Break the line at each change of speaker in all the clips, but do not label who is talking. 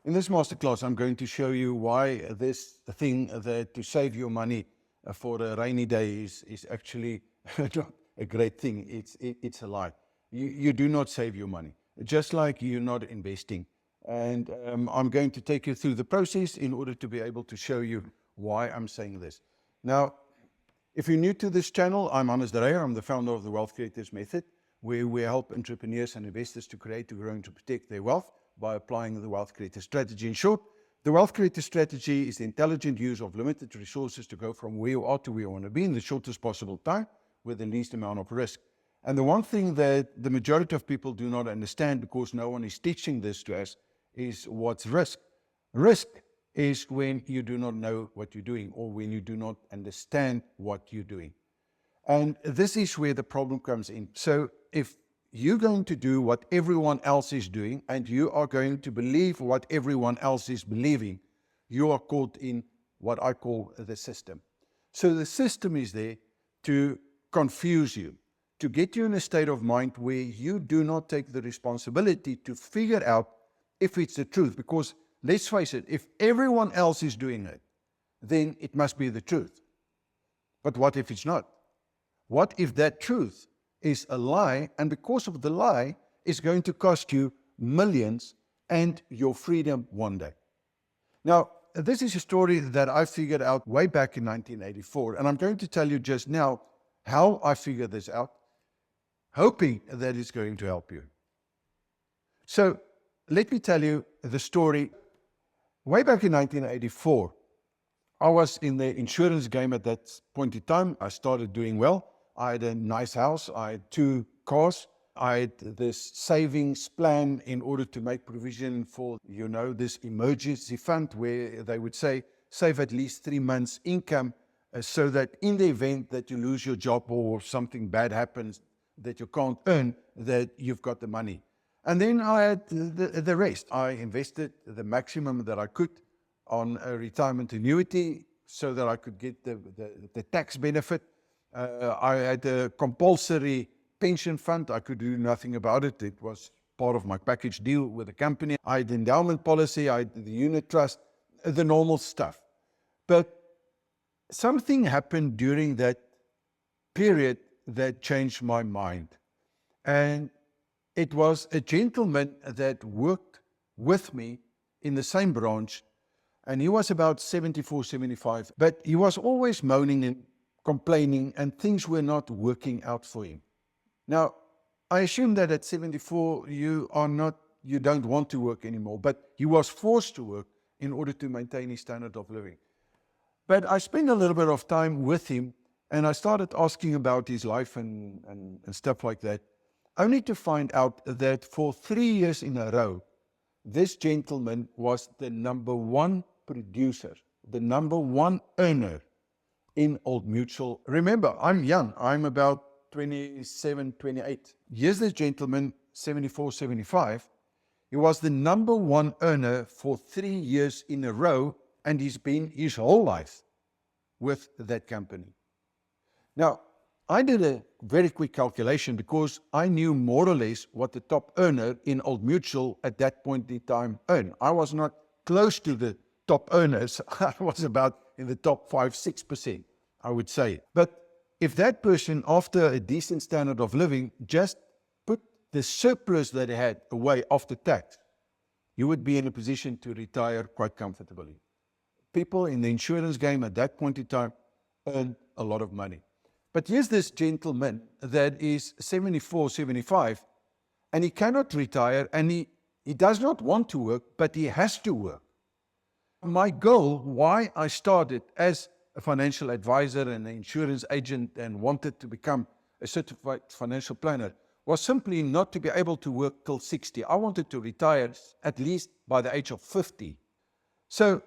In this masterclass, I'm going to show you why this thing that to save your money for a rainy day is actually not a great thing. It's a lie. You do not save your money, just like you're not investing. And I'm going to take you through the process in order to be able to show you why I'm saying this. Now, if you're new to this channel, I'm Dreyer. I'm the founder of the Wealth Creators Method, where we help entrepreneurs and investors to create, to grow, and to protect their wealth by applying the Wealth Creator Strategy. In short, the Wealth Creator Strategy is the intelligent use of limited resources to go from where you are to where you want to be in the shortest possible time with the least amount of risk. And the one thing that the majority of people do not understand, because no one is teaching this to us, is what's risk. Risk is when you do not know what you're doing or when you do not understand what you're doing. And this is where the problem comes in. So if you're going to do what everyone else is doing and you are going to believe what everyone else is believing, you are caught in what I call the system. So the system is there to confuse you, to get you in a state of mind where you do not take the responsibility to figure out if it's the truth. Because let's face it, if everyone else is doing it, then it must be the truth. But what if it's not? What if that truth is a lie, and because of the lie, is going to cost you millions and your freedom one day? Now, this is a story that I figured out way back in 1984, and I'm going to tell you just now how I figured this out, hoping that it's going to help you. So, let me tell you the story. Way back in 1984, I was in the insurance game at that point in time. I started doing well. I had a nice house. I had 2 cars. I had this savings plan in order to make provision for, this emergency fund where they would say, save at least 3 months' income so that in the event that you lose your job or something bad happens that you can't earn, that you've got the money. And then I had the rest. I invested the maximum that I could on a retirement annuity so that I could get the tax benefit. I had a compulsory pension fund. I could do nothing about it. It was part of my package deal with the company. I had endowment policy. I had the unit trust, the normal stuff. But something happened during that period that changed my mind. And it was a gentleman that worked with me in the same branch, and he was about 74, 75, but he was always moaning and complaining, and things were not working out for him. Now, I assume that at 74, you don't want to work anymore, but he was forced to work in order to maintain his standard of living. But I spent a little bit of time with him, and I started asking about his life and stuff like that, only to find out that for 3 years in a row, this gentleman was the #1 producer, the #1 earner in Old Mutual. Remember, I'm young. I'm about 27, 28. Here's this gentleman, 74, 75. He was the #1 earner for 3 years in a row, and he's been his whole life with that company. Now, I did a very quick calculation because I knew more or less what the top earner in Old Mutual at that point in time earned. I was not close to the top earners. I was about in the top 5, 6%, I would say. But if that person, after a decent standard of living, just put the surplus that they had away after tax, you would be in a position to retire quite comfortably. People in the insurance game at that point in time earned a lot of money. But here's this gentleman that is 74, 75, and he cannot retire, and he does not want to work, but he has to work. My goal, why I started as a financial advisor and an insurance agent and wanted to become a certified financial planner, was simply not to be able to work till 60. I wanted to retire at least by the age of 50. So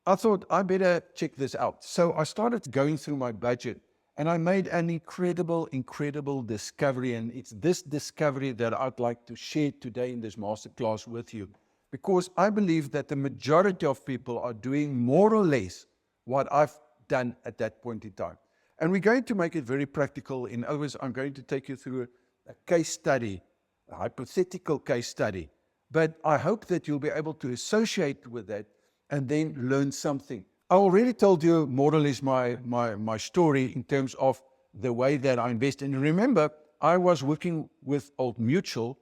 I thought I better check this out. So I started going through my budget, and I made an incredible discovery, and it's this discovery that I'd like to share today in this masterclass with you, because I believe that the majority of people are doing more or less what I've done at that point in time. And we're going to make it very practical. In other words, I'm going to take you through a case study, a hypothetical case study, but I hope that you'll be able to associate with that and then learn something. I already told you more or less my story in terms of the way that I invest. And remember, I was working with Old Mutual.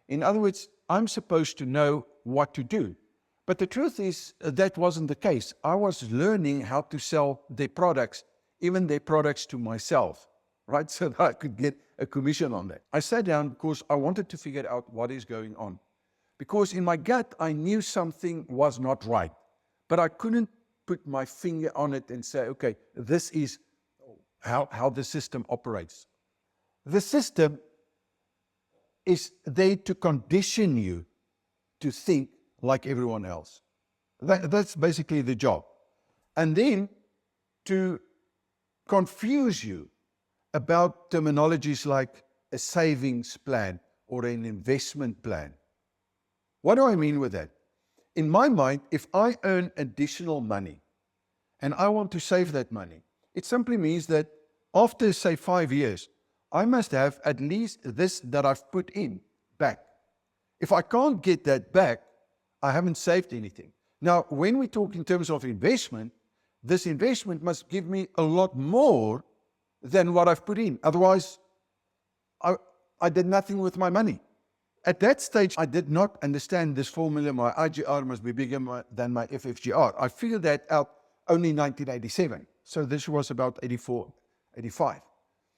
In other words, I'm supposed to know what to do. But the truth is, that wasn't the case. I was learning how to sell their products, even their products to myself, right? So that I could get a commission on that. I sat down because I wanted to figure out what is going on. Because in my gut, I knew something was not right, but I couldn't put my finger on it and say, okay, this is how the system operates. The system is there to condition you to think like everyone else. That's basically the job. And then to confuse you about terminologies like a savings plan or an investment plan. What do I mean with that? In my mind, if I earn additional money and I want to save that money, it simply means that after, say, 5 years, I must have at least this that I've put in back. If I can't get that back, I haven't saved anything. Now, when we talk in terms of investment, this investment must give me a lot more than what I've put in. Otherwise, I did nothing with my money. At that stage, I did not understand this formula. My IGR must be bigger than my FFGR. I figured that out only in 1987. So this was about 84, 85.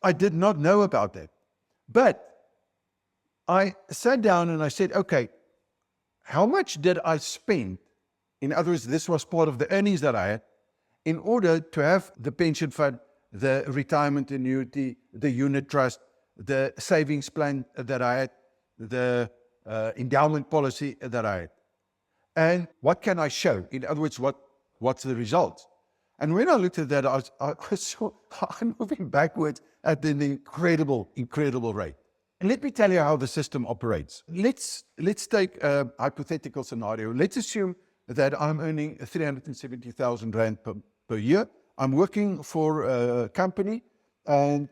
I did not know about that. But I sat down and I said, okay, how much did I spend? In other words, this was part of the earnings that I had in order to have the pension fund, the retirement annuity, the unit trust, the savings plan that I had, the endowment policy that I had. And what can I show? In other words, what's the result? And when I looked at that, I was I'm moving backwards at an incredible rate. And let me tell you how the system operates. Let's take a hypothetical scenario. Let's assume that I'm earning 370,000 Rand per year. I'm working for a company and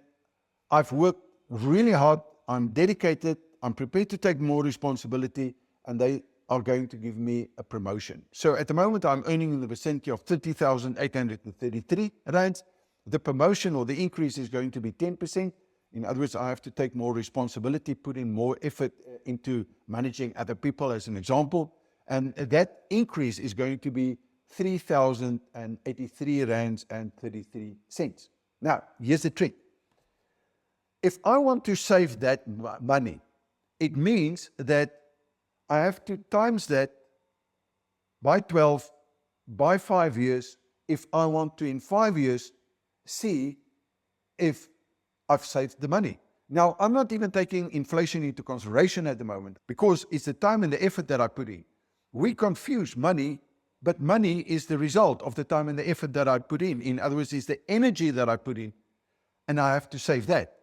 I've worked really hard. I'm dedicated. I'm prepared to take more responsibility, and they are going to give me a promotion. So at the moment, I'm earning in the vicinity of 30,833 Rands. The promotion or the increase is going to be 10%. In other words, I have to take more responsibility, put in more effort into managing other people, as an example. And that increase is going to be 3,083 Rands and 33 cents. Now, here's the trick. If I want to save that money, it means that I have to times that by 12, by 5 years, if I want to, in 5 years, see if I've saved the money. Now, I'm not even taking inflation into consideration at the moment because it's the time and the effort that I put in. We confuse money, but money is the result of the time and the effort that I put in. In other words, it's the energy that I put in, and I have to save that.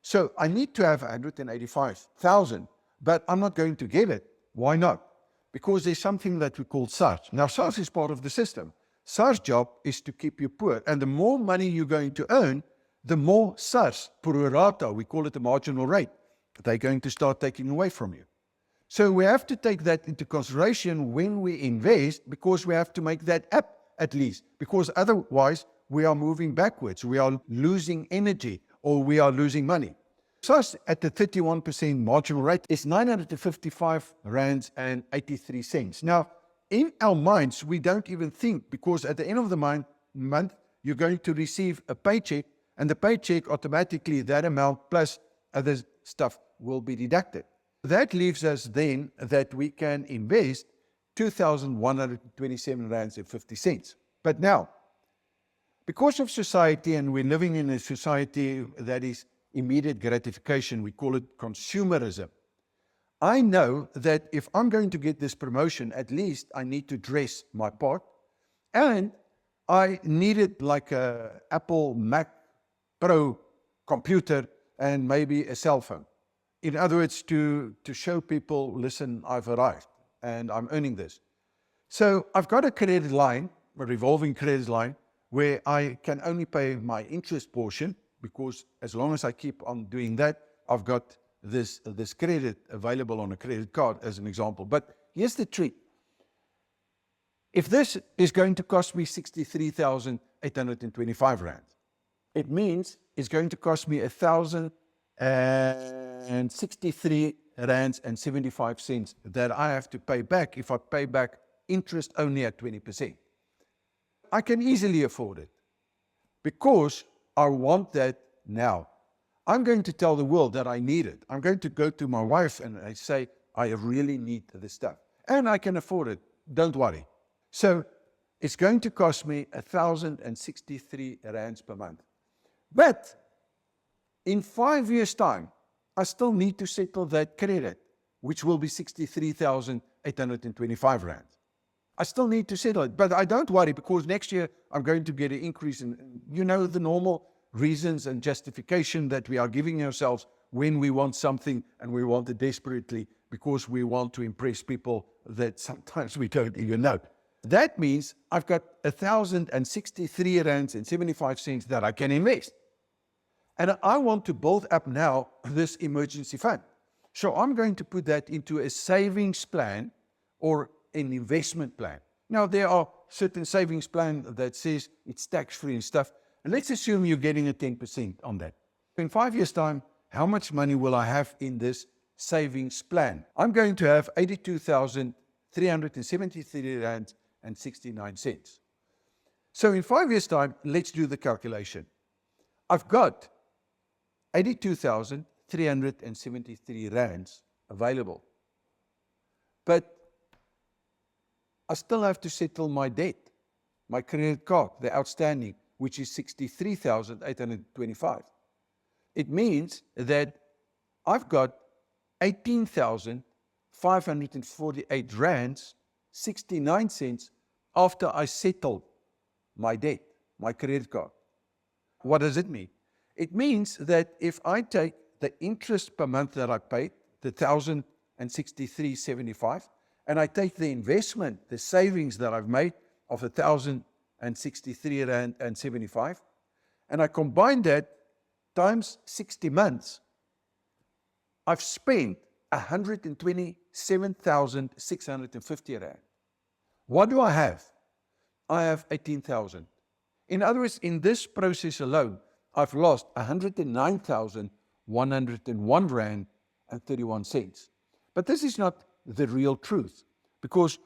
So I need to have 185,000, but I'm not going to get it. Why not? Because there's something that we call SARS. Now, SARS is part of the system. SARS' job is to keep you poor. And the more money you're going to earn, the more SARS, pro rata, we call it the marginal rate, they're going to start taking away from you. So we have to take that into consideration when we invest, because we have to make that up at least, because otherwise we are moving backwards. We are losing energy, or we are losing money. SARS at the 31% marginal rate is 955 Rands and 83 cents. Now, in our minds, we don't even think, because at the end of the month, you're going to receive a paycheck, and the paycheck automatically, that amount plus other stuff will be deducted. That leaves us then that we can invest 2,127 Rands and 50 cents. But now, because of society, and we're living in a society that is immediate gratification, we call it consumerism. I know that if I'm going to get this promotion, at least I need to dress my part, and I needed like a Apple Mac Pro computer and maybe a cell phone. In other words, to show people, listen, I've arrived and I'm earning this. So I've got a credit line, a revolving credit line, where I can only pay my interest portion, because as long as I keep on doing that, I've got this credit available on a credit card as an example. But here's the trick. If this is going to cost me 63,825 rand, it means it's going to cost me 1,063 rands and 75 cents that I have to pay back if I pay back interest only at 20%. I can easily afford it because I want that now. I'm going to tell the world that I need it. I'm going to go to my wife and I say, I really need this stuff. And I can afford it. Don't worry. So it's going to cost me 1,063 rands per month. But in 5 years' time, I still need to settle that credit, which will be 63,825 rand. I still need to settle it, but I don't worry because next year I'm going to get an increase in, the normal reasons and justification that we are giving ourselves when we want something and we want it desperately because we want to impress people that sometimes we don't even know. That means I've got 1,063 rands and 75 cents that I can invest. And I want to build up now this emergency fund. So I'm going to put that into a savings plan or an investment plan. Now, there are certain savings plans that says it's tax-free and stuff. And let's assume you're getting a 10% on that. In 5 years' time, how much money will I have in this savings plan? I'm going to have 82,373 rand and 69 cents. So in 5 years' time, let's do the calculation. I've got 82,373 rands available. But I still have to settle my debt, my credit card, the outstanding, which is 63,825. It means that I've got 18,548 rands, 69 cents after I settle my debt, my credit card. What does it mean? It means that if I take the interest per month that I paid, the 1,063.75, and I take the investment, the savings that I've made of 1,063 rand and 75, and I combine that times 60 months, I've spent 127,650 rand. What do I have? I have 18,000. In other words, in this process alone, I've lost 109,101 rand and 31 cents. But this is not the real truth, because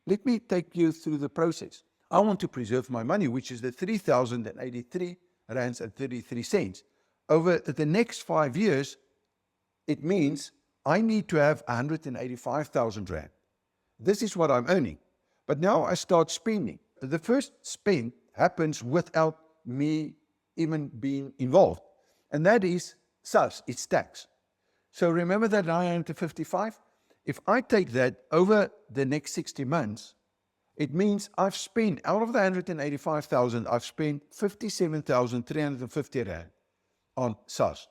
let me take you through the process. I want to preserve my money, which is the 3,083 rands and 33 cents. Over the next 5 years, it means I need to have 185,000 rand. This is what I'm earning. But now I start spending. The first spend happens without me even being involved. And that is SARS, it's tax. So remember that 955? If I take that over the next 60 months, it means I've spent, out of the 185,000, I've spent 57,350 rand on SARS.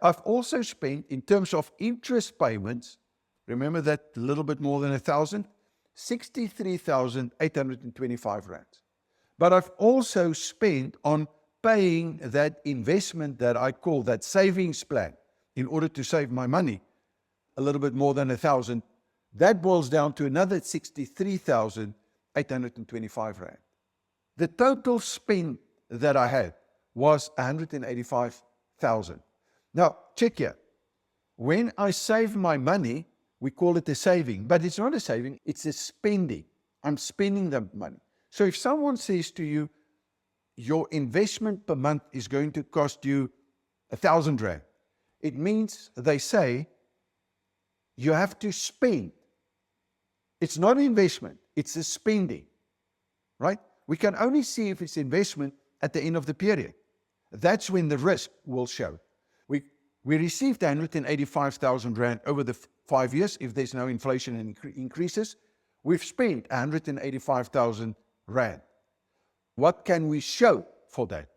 I've also spent, in terms of interest payments, remember that a little bit more than 1,000, 63,825 rand. But I've also spent on paying that investment that I call that savings plan in order to save my money, a little bit more than 1,000. That boils down to another 63,825 rand. The total spend that I had was 185,000. Now, check here. When I save my money, we call it a saving, but it's not a saving, it's a spending. I'm spending the money. So if someone says to you, your investment per month is going to cost you 1,000 rand, it means they say you have to spend. It's not an investment, it's a spending, right? We can only see if it's investment at the end of the period. That's when the risk will show. We received 185,000 rand over the 5 years. If there's no inflation and increases, we've spent 185,000 rand. What can we show for that?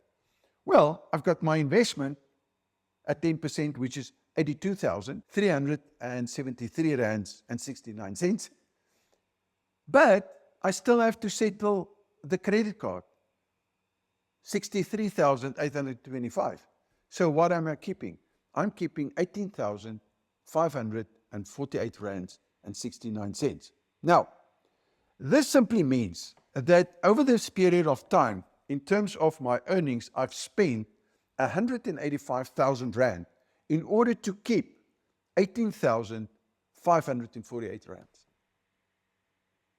Well, I've got my investment at 10%, which is 82,373 rands and 69 cents. But I still have to settle the credit card, 63,825. So what am I keeping? I'm keeping 18,548 rands and 69 cents. Now, this simply means that over this period of time, in terms of my earnings, I've spent 185,000 rand in order to keep 18,548 rands.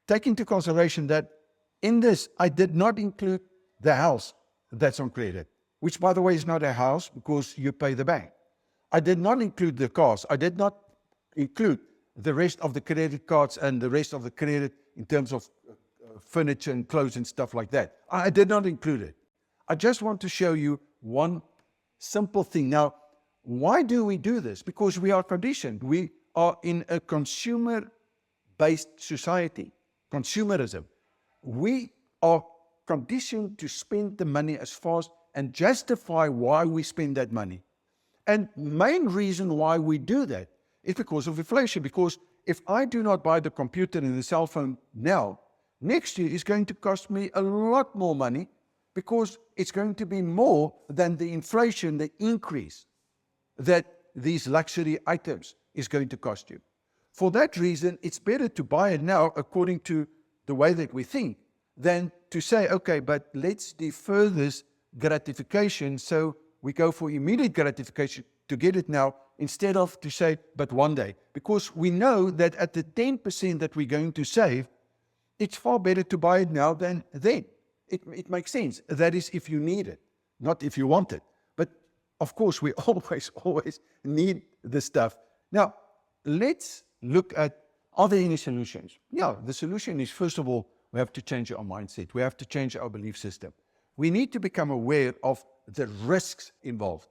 Take into consideration that in this, I did not include the house that's on credit, which, by the way, is not a house because you pay the bank. I did not include the cars. I did not include the rest of the credit cards and the rest of the credit in terms of furniture and clothes and stuff like that. I did not include it. I just want to show you one simple thing. Now, why do we do this? Because we are conditioned. We are in a consumer-based society, consumerism. We are conditioned to spend the money as fast and justify why we spend that money. And main reason why we do that is because of inflation. Because if I do not buy the computer and the cell phone now, next year is going to cost me a lot more money because it's going to be more than the inflation, the increase that these luxury items is going to cost you. For that reason, it's better to buy it now according to the way that we think than to say, okay, but let's defer this gratification so we go for immediate gratification to get it now instead of to say, but one day. Because we know that at the 10% that we're going to save, it's far better to buy it now than then. It makes sense. That is if you need it, not if you want it. But of course, we always need the stuff. Now, let's look at, are there any solutions? Yeah, the solution is, first of all, we have to change our mindset. We have to change our belief system. We need to become aware of the risks involved.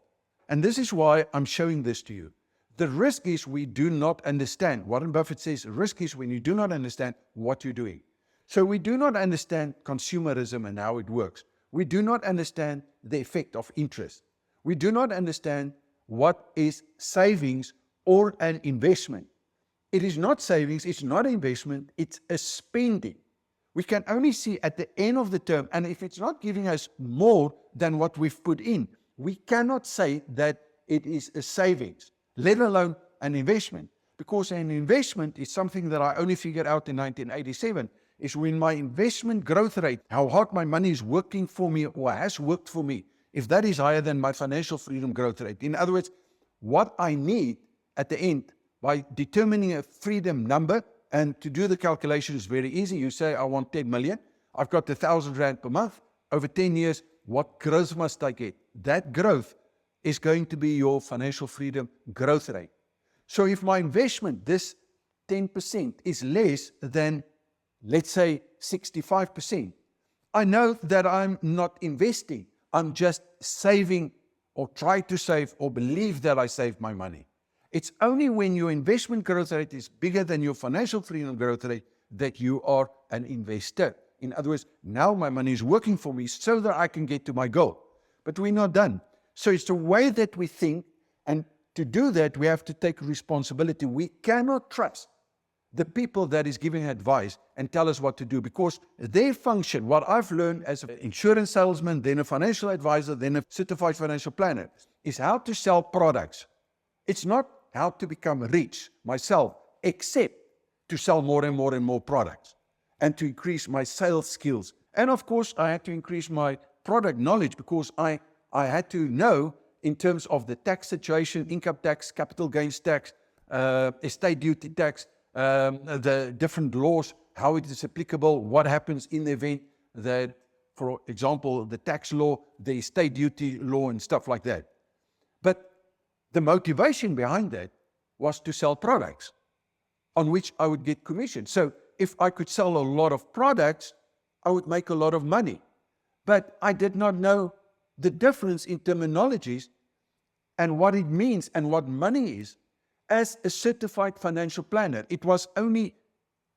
And this is why I'm showing this to you. The risk is we do not understand. Warren Buffett says risk is when you do not understand what you're doing. So we do not understand consumerism and how it works. We do not understand the effect of interest. We do not understand what is savings or an investment. It is not savings, it's not investment, it's a spending. We can only see at the end of the term, and if it's not giving us more than what we've put in, we cannot say that it is a savings, let alone an investment. Because an investment is something that I only figured out in 1987, is when my investment growth rate, how hard my money is working for me or has worked for me, if that is higher than my financial freedom growth rate. In other words, what I need at the end by determining a freedom number, and to do the calculation is very easy. You say, I want 10 million. I've got 1,000 rand per month. Over 10 years, what growth must I get? That growth is going to be your financial freedom growth rate. So if my investment, this 10%, is less than, let's say, 65%, I know that I'm not investing. I'm just saving or try to save or believe that I save my money. It's only when your investment growth rate is bigger than your financial freedom growth rate that you are an investor. In other words, now my money is working for me so that I can get to my goal. But we're not done. So it's the way that we think, and to do that, we have to take responsibility. We cannot trust the people that is giving advice and tell us what to do, because their function, what I've learned as an insurance salesman, then a financial advisor, then a certified financial planner, is how to sell products. It's not how to become rich myself, except to sell more and more and more products and to increase my sales skills. And of course, I had to increase my product knowledge because I had to know in terms of the tax situation, income tax, capital gains tax, estate duty tax, the different laws, how it is applicable, what happens in the event that, for example, the tax law, the estate duty law and stuff like that. But the motivation behind that was to sell products on which I would get commission. So if I could sell a lot of products, I would make a lot of money. But I did not know the difference in terminologies and what it means and what money is as a certified financial planner. It was only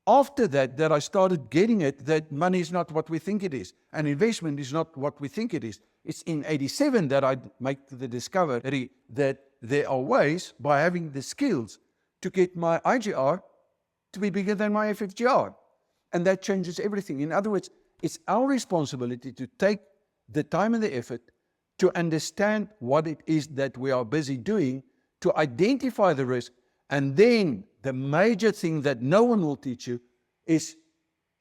after that that I started getting it, that money is not what we think it is, and investment is not what we think it is. It's in 87 that I make the discovery that there are ways, by having the skills, to get my IGR to be bigger than my FFGR. And that changes everything. In other words, it's our responsibility to take the time and the effort to understand what it is that we are busy doing to identify the risk. And then the major thing that no one will teach you is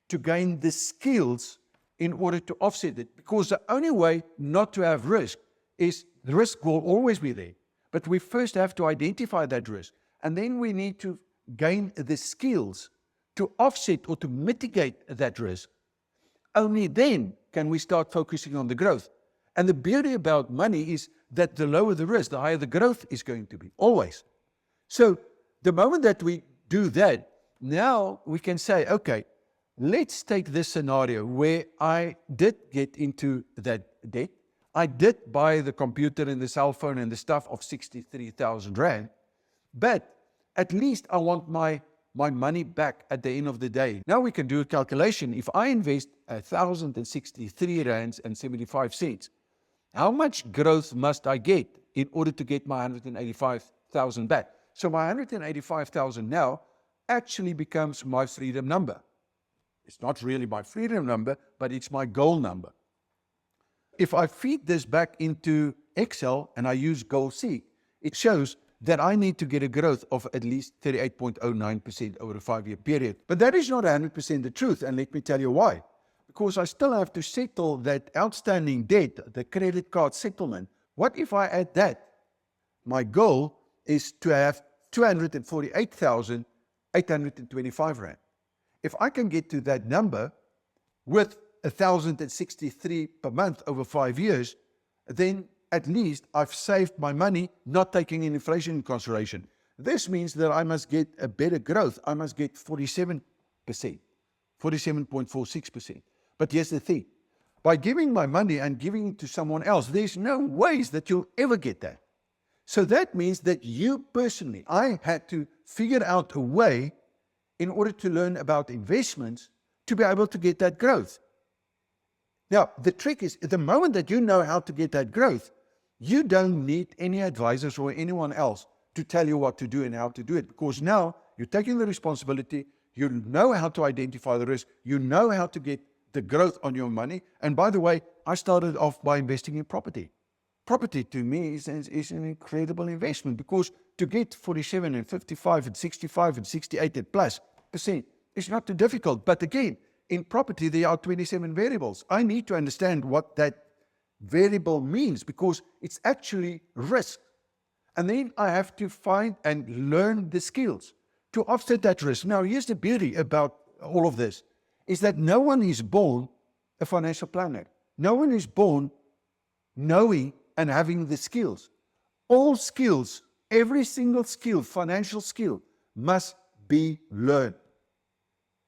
to gain the skills in order to offset it. Because the only way not to have risk is the risk will always be there. But we first have to identify that risk. And then we need to gain the skills to offset or to mitigate that risk. Only then can we start focusing on the growth. And the beauty about money is that the lower the risk, the higher the growth is going to be, always. So the moment that we do that, now we can say, okay, let's take this scenario where I did get into that debt. I did buy the computer and the cell phone and the stuff of 63,000 Rand, but at least I want my money back at the end of the day. Now we can do a calculation. If I invest 1,063 Rands and 75 cents, how much growth must I get in order to get my 185,000 back? So my 185,000 now actually becomes my freedom number. It's not really my freedom number, but it's my goal number. If I feed this back into Excel and I use goal C, it shows that I need to get a growth of at least 38.09% over a 5-year period. But that is not 100% the truth, and let me tell you why. Because I still have to settle that outstanding debt, the credit card settlement. What if I add that? My goal is to have 248,825 Rand. If I can get to that number with 1,063 per month over 5 years, then at least I've saved my money, not taking in inflation in consideration. This means that I must get a better growth. I must get 47%, 47.46%. But here's the thing. By giving my money and giving it to someone else, there's no ways that you'll ever get that. So that means that you personally, I had to figure out a way in order to learn about investments to be able to get that growth. Now, the trick is, the moment that you know how to get that growth, you don't need any advisors or anyone else to tell you what to do and how to do it, because now you're taking the responsibility, you know how to identify the risk, you know how to get the growth on your money. And by the way, I started off by investing in property. Property to me is an incredible investment, because to get 47 and 55 and 65 and 68 and plus % is not too difficult. But again, in property, there are 27 variables. I need to understand what that variable means, because it's actually risk. And then I have to find and learn the skills to offset that risk. Now, here's the beauty about all of this, is that no one is born a financial planner. No one is born knowing and having the skills. All skills, every single skill, financial skill, must be learned.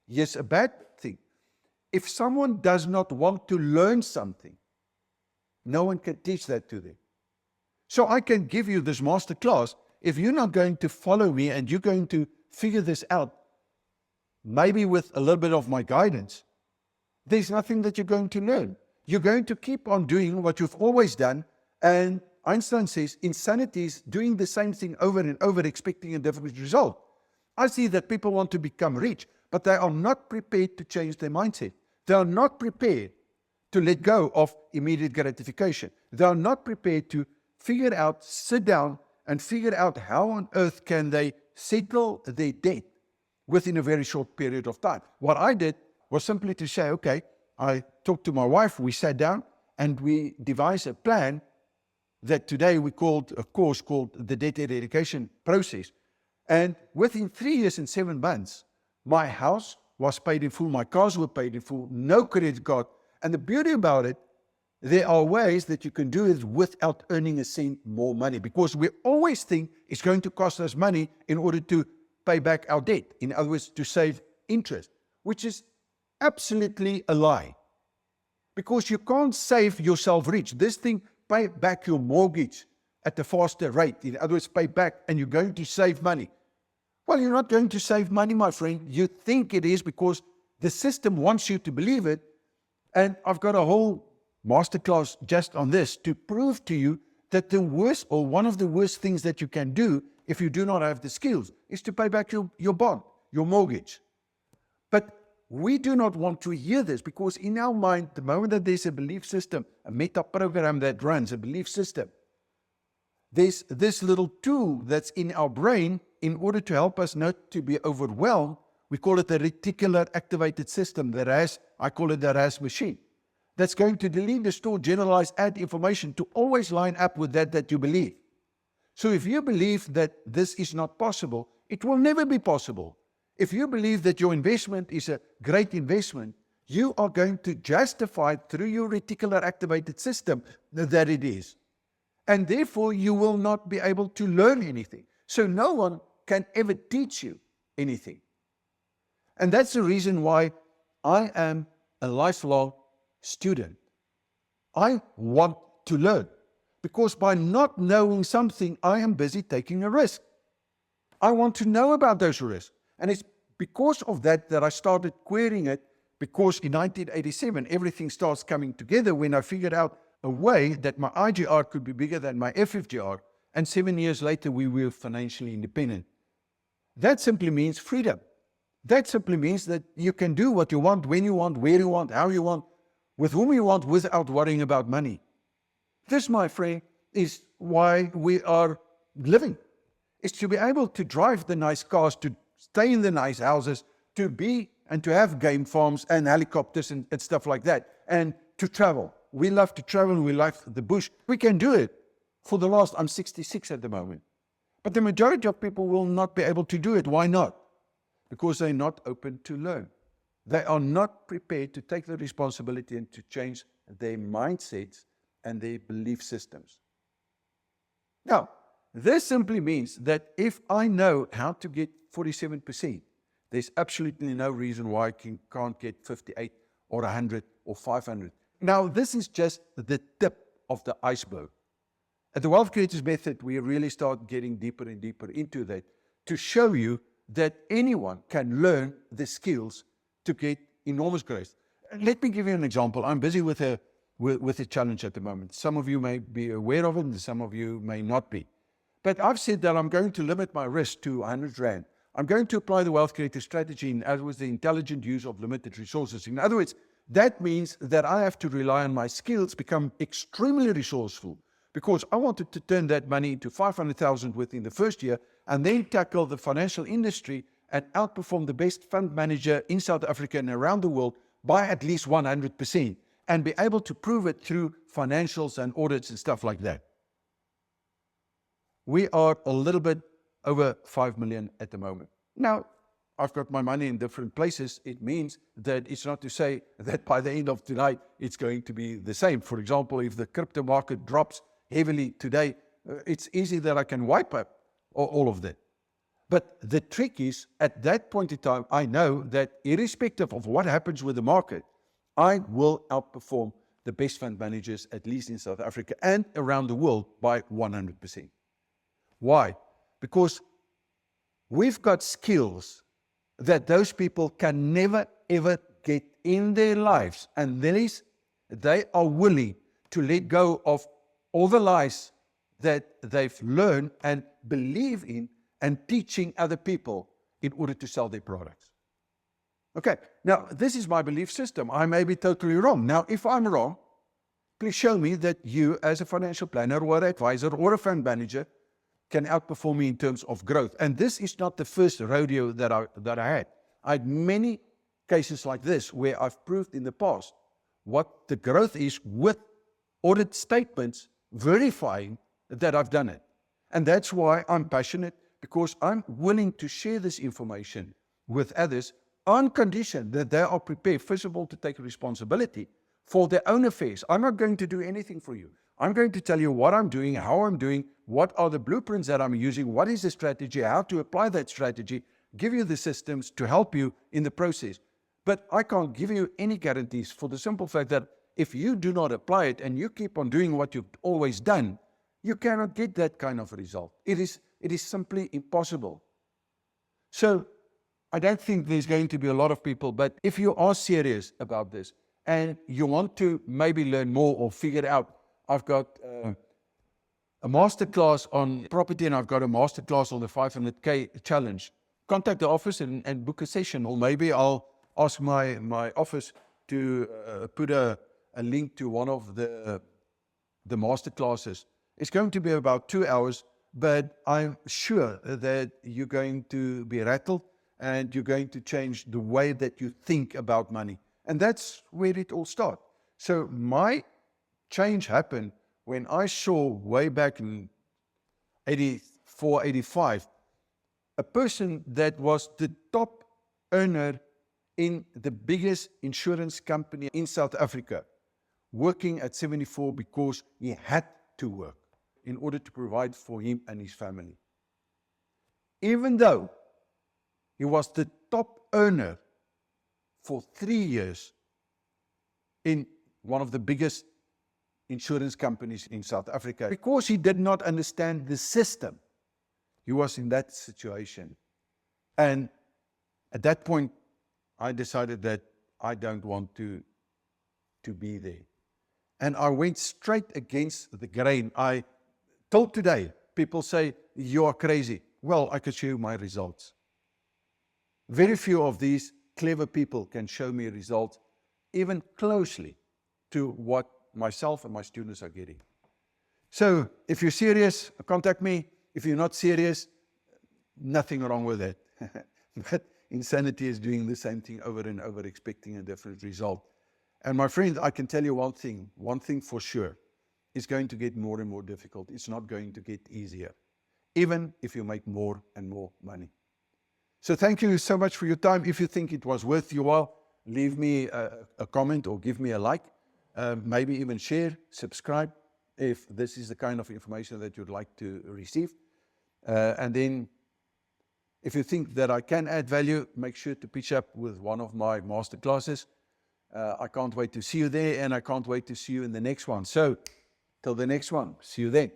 Yes, a bad thing. If someone does not want to learn something, no one can teach that to them. So I can give you this master class. If you're not going to follow me and you're going to figure this out, maybe with a little bit of my guidance, there's nothing that you're going to learn. You're going to keep on doing what you've always done. And Einstein says insanity is doing the same thing over and over, expecting a different result. I see that people want to become rich, but they are not prepared to change their mindset. They are not prepared to let go of immediate gratification. They are not prepared to figure out, sit down and figure out how on earth can they settle their debt within a very short period of time. What I did was simply to say, okay, I talked to my wife, we sat down and we devised a plan that today we called a course called the Debt Eradication Process. And within 3 years and 7 months, my house was paid in full, my cars were paid in full, no credit card. And the beauty about it, there are ways that you can do it without earning a cent more money, because we always think it's going to cost us money in order to pay back our debt. In other words, to save interest, which is absolutely a lie. Because you can't save yourself rich. This thing, pay back your mortgage at a faster rate. In other words, pay back and you're going to save money. Well, you're not going to save money, my friend. You think it is because the system wants you to believe it. And I've got a whole masterclass just on this to prove to you that the worst, or one of the worst things that you can do if you do not have the skills, is to pay back your bond, your mortgage. But we do not want to hear this, because in our mind, the moment that there's a belief system, a meta program that runs, a belief system, There's this little tool that's in our brain in order to help us not to be overwhelmed. We call it the reticular activated system, I call it the RAS machine. That's going to delete, distort, generalize, add information to always line up with that you believe. So if you believe that this is not possible, it will never be possible. If you believe that your investment is a great investment, you are going to justify through your reticular activated system that it is. And therefore, you will not be able to learn anything. So no one can ever teach you anything. And that's the reason why I am a lifelong student. I want to learn. Because by not knowing something, I am busy taking a risk. I want to know about those risks. And it's because of that I started querying it, because in 1987, everything starts coming together when I figured out a way that my IGR could be bigger than my FFGR, and 7 years later, we were financially independent. That simply means freedom. That simply means that you can do what you want, when you want, where you want, how you want, with whom you want, without worrying about money. This, my friend, is why we are living. It's to be able to drive the nice cars, to stay in the nice houses, to be and to have game farms and helicopters and stuff like that, and to travel. We love to travel, we love the bush. We can do it. I'm 66 at the moment. But the majority of people will not be able to do it. Why not? Because they're not open to learn. They are not prepared to take the responsibility and to change their mindsets and their belief systems. Now, this simply means that if I know how to get 47%, there's absolutely no reason why I can't get 58 or 100 or 500. Now, this is just the tip of the iceberg. At the Wealth Creators Method, we really start getting deeper and deeper into that to show you that anyone can learn the skills to get enormous growth. Let me give you an example. I'm busy with a challenge at the moment. Some of you may be aware of it, and some of you may not be. But I've said that I'm going to limit my risk to 100 Rand. I'm going to apply the Wealth Creator strategy, in other words, the intelligent use of limited resources. In other words, that means that I have to rely on my skills, become extremely resourceful, because I wanted to turn that money into 500,000 within the first year, and then tackle the financial industry and outperform the best fund manager in South Africa and around the world by at least 100%, and be able to prove it through financials and audits and stuff like that. We are a little bit over 5 million at the moment. Now, I've got my money in different places. It means that it's not to say that by the end of tonight, it's going to be the same. For example, if the crypto market drops heavily today, it's easy that I can wipe up all of that. But the trick is, at that point in time, I know that irrespective of what happens with the market, I will outperform the best fund managers, at least in South Africa and around the world, by 100%. Why? Because we've got skills that those people can never, ever get in their lives, unless they are willing to let go of all the lies that they've learned and believe in and teaching other people in order to sell their products. Okay, now this is my belief system. I may be totally wrong. Now, if I'm wrong, please show me that you, as a financial planner or an advisor or a fund manager, can outperform me in terms of growth. And this is not the first rodeo that I had. I had many cases like this where I've proved in the past what the growth is with audit statements verifying that I've done it. And that's why I'm passionate, because I'm willing to share this information with others on condition that they are prepared, first of all, to take responsibility for their own affairs. I'm not going to do anything for you. I'm going to tell you what I'm doing, how I'm doing, what are the blueprints that I'm using, what is the strategy, how to apply that strategy, give you the systems to help you in the process. But I can't give you any guarantees, for the simple fact that if you do not apply it and you keep on doing what you've always done, you cannot get that kind of result. It is simply impossible. So I don't think there's going to be a lot of people, but if you are serious about this and you want to maybe learn more or figure it out, I've got a masterclass on property, and I've got a masterclass on the 500K challenge. Contact the office and book a session, or maybe I'll ask my office to put a link to one of the masterclasses. It's going to be about 2 hours, but I'm sure that you're going to be rattled and you're going to change the way that you think about money. And that's where it all starts. So my change happened when I saw way back in 84, 85, a person that was the top earner in the biggest insurance company in South Africa, working at 74 because he had to work in order to provide for him and his family. Even though he was the top earner for 3 years in one of the biggest insurance companies in South Africa, because he did not understand the system, he was in that situation. And at that point, I decided that I don't want to be there. And I went straight against the grain. Till today, people say, you are crazy. Well, I could show you my results. Very few of these clever people can show me results even closely to what myself and my students are getting. So if you're serious, contact me. If you're not serious, nothing wrong with that. But insanity is doing the same thing over and over, expecting a different result. And my friends, I can tell you one thing for sure. It's going to get more and more difficult. It's not going to get easier, even if you make more and more money. So thank you so much for your time. If you think it was worth your while, leave me a comment or give me a like. Maybe even share, subscribe, if this is the kind of information that you'd like to receive. And then if you think that I can add value, make sure to pitch up with one of my master classes. I can't wait to see you there, and I can't wait to see you in the next one. So till the next one, see you then.